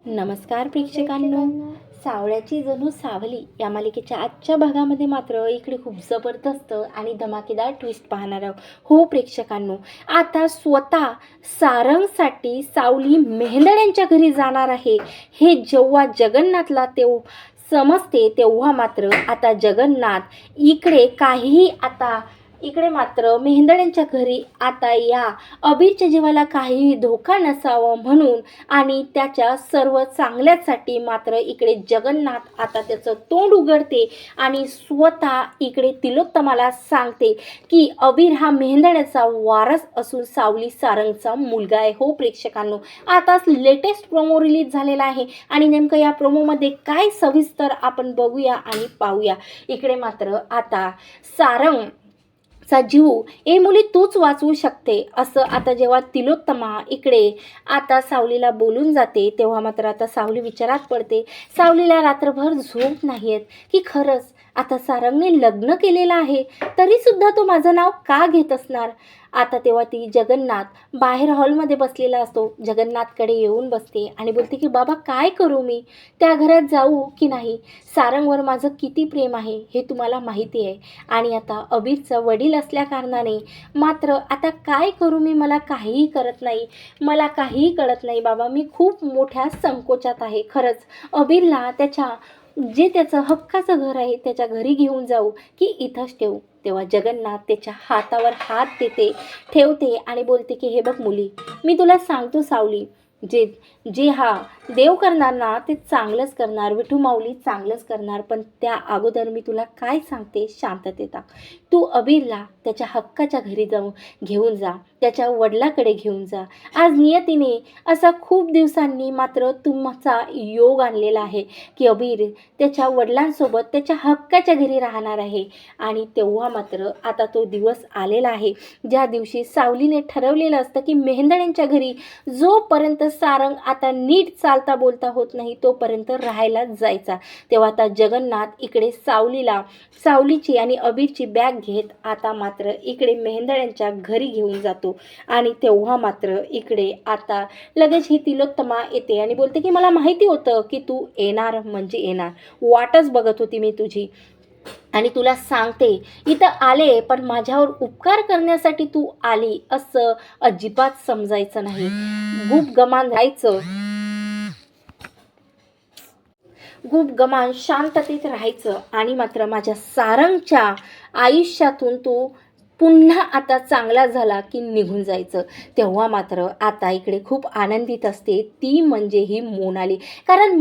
नमस्कार प्रेक्षकांनो. सावळ्याची जणू सावली या मालिकेच्या आजच्या भागामध्ये मात्र इकडे खूप जबरदस्त आणि धमाकेदार ट्विस्ट पाहणार आहोत. हो प्रेक्षकांनो, आता स्वतः सारंगसाठी सावली मेहेंदड्यांच्या घरी जाणार आहे हे जेव्हा जगन्नाथला समजते तेव्हा मात्र आता जगन्नाथ इकडे मात्र मेहेंदड्यांच्या घरी आता या अबीरच्या जीवाला काहीही धोका नसावं म्हणून आणि त्याच्या सर्व चांगल्यासाठी मात्र इकडे जगन्नाथ आता त्याचं तोंड उघडते आणि स्वतः इकडे तिलोत्तमाला सांगते की अबीर हा मेहेंदड्याचा वारस असून सावली सारंगचा मुलगा आहे. हो प्रेक्षकांनो, आताच लेटेस्ट प्रोमो रिलीज झालेला आहे आणि नेमकं या प्रोमोमध्ये काय सविस्तर आपण बघूया आणि पाहूया. इकडे मात्र आता सारंग चा जीव मुली तूच वाचवू शकते असं आता जेव्हा तिलोत्तमा इकडे आता सावलीला बोलून जाते तेव्हा मात्र आता सावली विचारात पडते. सावलीला रात्रभर झोप नाही येत की खरंच आता सारंगने लग्न केलेलं आहे तरीसुद्धा तो माझं नाव का घेत असणार. आता तेव्हा ती जगन्नाथ बाहेर हॉलमध्ये बसलेला असतो. जगन्नाथकडे येऊन बसते आणि बोलते की बाबा काय करू मी, त्या घरात जाऊ की नाही, सारंगवर माझं किती प्रेम आहे हे तुम्हाला माहिती आहे आणि आता अबीरचं वडील असल्या कारणाने मात्र आता काय करू मी, मला काहीही कळत नाही बाबा, मी खूप मोठ्या संकोचात आहे. खरंच अबीरला त्याचं हक्काचं घर आहे त्याच्या घरी घेऊन जाऊ की इथंच ठेवू. तेव्हा जगन्नाथ त्याच्या हातावर हात ठेवते आणि बोलते की हे बघ मुली, मी तुला सांगतो सावली, जे हा देव करणार ना ते चांगलंच करणार, विठू माऊली चांगलंच करणार. पण त्या अगोदर मी तुला काय सांगते, शांततेता. तू अबीरला त्याच्या हक्काच्या घरी घेऊन जा, त्याच्या वडिलाकडे घेऊन जा. आज नियतीने असा खूप दिवसांनी मात्र तुमचा योग आणलेला आहे की अबीर त्याच्या वडिलांसोबत त्याच्या हक्काच्या घरी राहणार आहे. आणि तेव्हा मात्र आता तो दिवस आलेला आहे ज्या दिवशी सावलीने ठरवलेलं असतं की मेहेंदड्यांच्या घरी जोपर्यंत सारंग आता नीट चालता बोलता होत नाही तोपर्यंत राहायला जायचा. तेव्हा आता जगन्नाथ इकडे सावलीची आणि अबीरची बॅग घेत आता मात्र इकडे मेहेंदड्यांच्या घरी घेऊन जातो. आणि तेव्हा मात्र इकडे आता लगेच ही तिलोत्तमा येते आणि बोलते की मला माहिती होतं की तू येणार म्हणजे येणार, वाटच बघत होती मी तुझी. आणि तुला सांगते, इथं आले पण माझ्यावर उपकार करण्यासाठी तू आली असं अजिबात समजायचं नाही. गुप गमान शांततेत राहायचं आणि मात्र माझ्या सारंगच्या आयुष्यातून तू पुन्हा आता चांगला झाला की निघून जायचं. तेव्हा मात्र आता इकडे खूप आनंदित असते ती म्हणजे ही मोनाली, कारण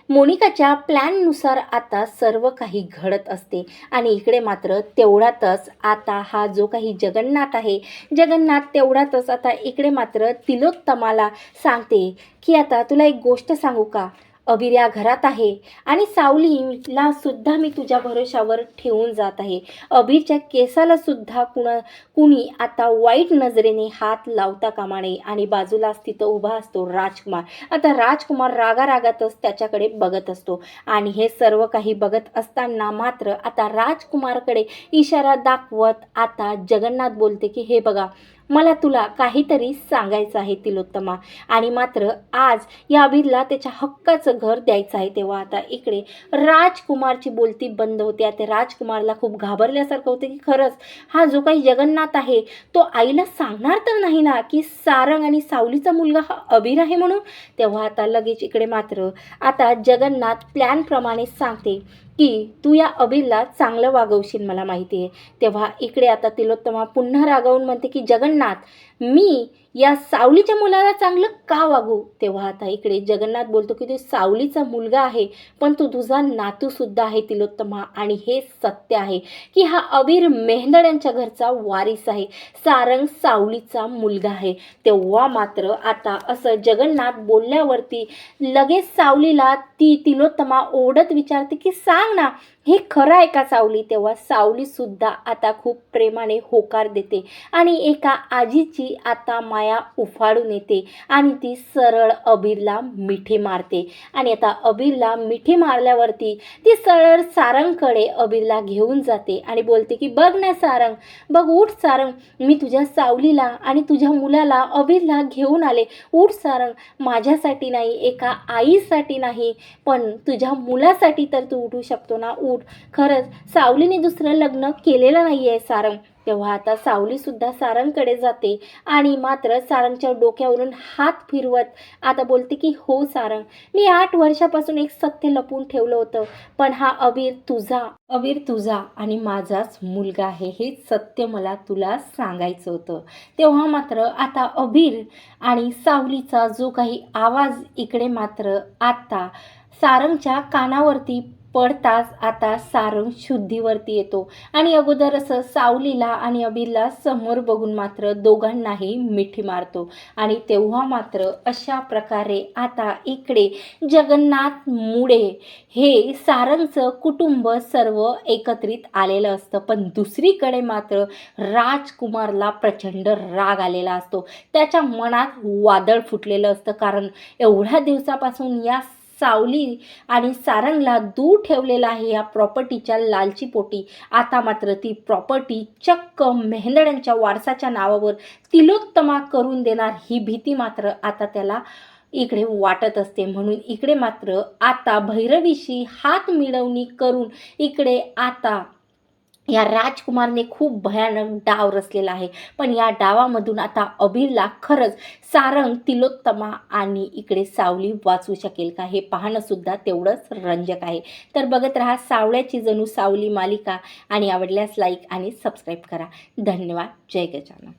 मोनिकाच्या प्लॅननुसार आता सर्व काही घडत असते. आणि इकडे मात्र तेवढ्यातच आता हा जो काही जगन्नाथ तेवढ्यातच आता इकडे मात्र तिलोत्तमाला सांगते की आता तुला एक गोष्ट सांगू का, अबीर या घरात आहे आणि सावलीला सुद्धा मी तुझ्या भरोशावर ठेवून जात आहे. अबीरच्या केसाला सुद्धा कुणी आता वाईट नजरेने हात लावता कामा नये. आणि बाजूलाच तिथं उभा असतो राजकुमार. आता राजकुमार रागारागातच त्याच्याकडे बघत असतो आणि हे सर्व काही बघत असताना मात्र आता राजकुमारकडे इशारा दाखवत आता जगन्नाथ बोलते की हे बघा, मला तुला काहीतरी सांगायचं आहे तिलोत्तमा, आणि मात्र आज या अबीरला त्याच्या हक्काचं घर द्यायचं आहे. तेव्हा आता इकडे राजकुमारची बोलती बंद होते. आता राजकुमारला खूप घाबरल्यासारखं होते की खरंच हा जो काही जगन्नाथ आहे तो आईला सांगणार तर नाही ना की सारंग आणि सावलीचा मुलगा हा अबीर आहे म्हणून. तेव्हा आता लगेच इकडे मात्र आता जगन्नाथ प्लॅनप्रमाणे सांगते की तू या अबीरला चांगलं वागवशील मला माहिती आहे. तेव्हा इकडे आता तिलोत्तमा पुन्हा रागावून म्हणते की जगन्नाथ, मी या सावलीच्या मुलाला चांगलं का वागू. तेव्हा आता इकडे जगन्नाथ बोलतो की तू सावलीचा मुलगा आहे पण तू तुझा नातू सुद्धा आहे तिलोत्तमा, आणि हे सत्य आहे की हा अबीर मेहेंदड्यांच्या घरचा वारीस आहे, सारंग सावलीचा मुलगा आहे. तेव्हा मात्र आता असं जगन्नाथ बोलल्यावरती लगेच सावलीला ती तिलोत्तमा ओढत विचारते की सांग ना हे खरं आहे का सावली? तेव्हा सावलीसुद्धा आता खूप प्रेमाने होकार देते आणि एका आजीची आता माया उफाळून येते आणि ती सरळ अबीरला मिठी मारते. आणि आता अबीरला मिठी मारल्यावरती ती सरळ सारंगकडे अबीरला घेऊन जाते आणि बोलते की बघ ना सारंग, बघ उठ सारंग, मी तुझ्या सावलीला आणि तुझ्या मुलाला अबीरला घेऊन आले. उठ सारंग, माझ्यासाठी नाही, एका आईसाठी नाही, पण तुझ्या मुलासाठी तर तू उठू शकतो ना, उठ. खरंच सावलीने दुसरं लग्न केलेलं नाही आहे सारंग. तेव्हा आता सावलीसुद्धा सारंगकडे जाते आणि मात्र सारंगच्या डोक्यावरून हात फिरवत आता बोलते की हो सारंग, मी 8 वर्षापासून एक सत्य लपवून ठेवलं होतं, पण हा अबीर तुझा आणि माझाच मुलगा आहे, हे सत्य मला तुला सांगायचं होतं. तेव्हा मात्र आता अबीर आणि सावलीचा जो काही आवाज इकडे मात्र आता सारंगच्या कानावरती पडताच आता सारंग शुद्धीवरती येतो आणि अगोदर असं सावलीला आणि अबीरला समोर बघून मात्र दोघांनाही मिठी मारतो. आणि तेव्हा मात्र अशा प्रकारे आता इकडे जगन्नाथ मुळे हे सारंगचं कुटुंब सर्व एकत्रित आलेलं असतं. पण दुसरीकडे मात्र राजकुमारला प्रचंड राग आलेला असतो. त्याच्या मनात वादळ फुटलेलं असतं, कारण एवढ्या दिवसापासून या सावली आणि सारंगला दूर ठेवलेला आहे या प्रॉपर्टीच्या लालचीपोटी. आता मात्र ती प्रॉपर्टी चक्क मेहंदड्यांच्या वारसाच्या नावावर तिलोत्तमा करून देणार ही भीती मात्र आता त्याला इकडे वाटत असते. म्हणून इकडे मात्र आता भैरवीशी हात मिळवणी करून इकडे आता या राजकुमारने खूप भयानक डाव रचलेला आहे. पण या डावामधून आता अबीरला खरंच सारंग, तिलोत्तमा आणि इकडे सावली वाचवू शकेल का, हे पाहणंसुद्धा तेवढंच रंजक आहे. तर बघत राहा सावळ्याची जणू सावली मालिका आणि आवडल्यास लाईक आणि सबस्क्राईब करा. धन्यवाद. जय गजानन.